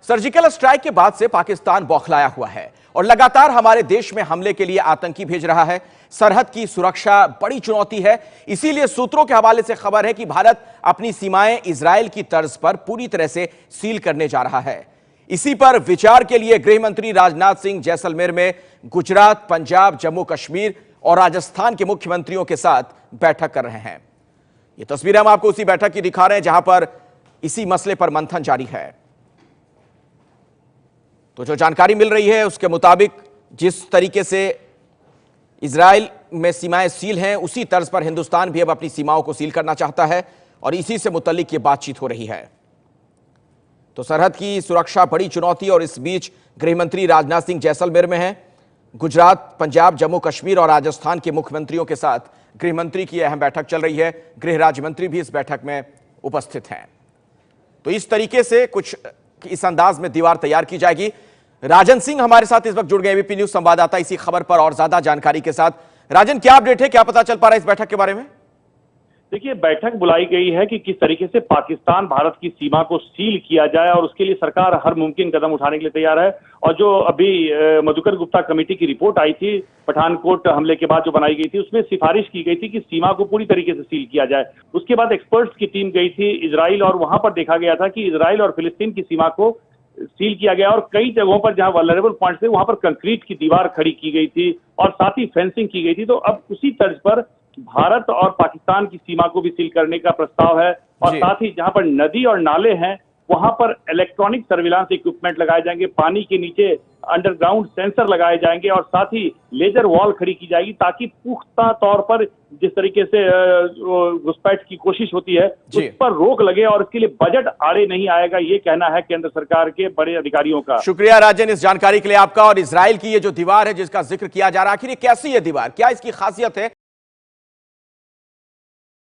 Surgical strike के बाद से पाकिस्तान बौखलाया हुआ है और लगातार हमारे देश में हमले के लिए आतंकी भेज रहा है। सरहद की सुरक्षा बड़ी चुनौती है। इसीलिए सूत्रों के हवाले से खबर है कि भारत अपनी सीमाएं इजरायल की तर्ज पर पूरी तरह से सील करने जा रहा है। इसी पर विचार के लिए गृह मंत्री राजनाथ सिंह जैसलमेर में गुजरात, पंजाब, जम्मू कश्मीर और राजस्थान के मुख्यमंत्रियों के साथ बैठक कर रहे हैं। ये तस्वीरें हम आपको उसी बैठक की दिखा रहे हैं जहां पर इसी मसले पर मंथन जारी है। तो जो जानकारी मिल रही है उसके मुताबिक जिस तरीके से इजराइल में सीमाएं सील हैं, उसी तर्ज पर हिंदुस्तान भी अब अपनी सीमाओं को सील करना चाहता है और इसी से मुतल्लिक ये बातचीत हो रही है। तो सरहद की सुरक्षा बड़ी चुनौती और इस बीच गृह मंत्री राजनाथ सिंह जैसलमेर में हैं। गुजरात, पंजाब, जम्मू कश्मीर और राजस्थान के मुख्यमंत्रियों के साथ गृह मंत्री की अहम बैठक चल रही है। गृह राज्य मंत्री भी इस बैठक में उपस्थित हैं। तो इस तरीके से कुछ इस अंदाज में दीवार तैयार की जाएगी। राजन सिंह हमारे साथ इस वक्त जुड़ गए, एबीपी न्यूज संवाददाता, इसी खबर पर और ज्यादा जानकारी के साथ। राजन, क्या अपडेट है, क्या पता चल पा रहा है इस बैठक के बारे में? देखिए, बैठक बुलाई गई है कि किस तरीके से पाकिस्तान भारत की सीमा को सील किया जाए और उसके लिए सरकार हर मुमकिन कदम उठाने के लिए तैयार है। और जो अभी मधुकर गुप्ता कमेटी की रिपोर्ट आई थी पठानकोट हमले के बाद जो बनाई गई थी, उसमें सिफारिश की गई थी कि सीमा को पूरी तरीके से सील किया जाए। उसके बाद एक्सपर्ट्स की टीम गई थी इजराइल और वहां पर देखा गया था कि इजराइल और फिलिस्तीन की सीमा को सील किया गया और कई जगहों पर जहां वल्नरेबल पॉइंट्स थे वहां पर कंक्रीट की दीवार खड़ी की गई थी और साथ ही फेंसिंग की गई थी। तो अब उसी तर्ज पर भारत और पाकिस्तान की सीमा को भी सील करने का प्रस्ताव है और साथ ही जहां पर नदी और नाले हैं वहां पर इलेक्ट्रॉनिक सर्विलांस इक्विपमेंट लगाए जाएंगे, पानी के नीचे अंडरग्राउंड सेंसर लगाए जाएंगे और साथ ही लेजर वॉल खड़ी की जाएगी ताकि पुख्ता तौर पर जिस तरीके से घुसपैठ की कोशिश होती है उस पर रोक लगे और इसके लिए बजट आड़े नहीं आएगा, ये कहना है केंद्र सरकार के बड़े अधिकारियों का। शुक्रिया राजन इस जानकारी के लिए आपका। और इजराइल की ये जो दीवार है जिसका जिक्र किया जा रहा है, आखिर ये कैसी है दीवार, क्या इसकी खासियत है?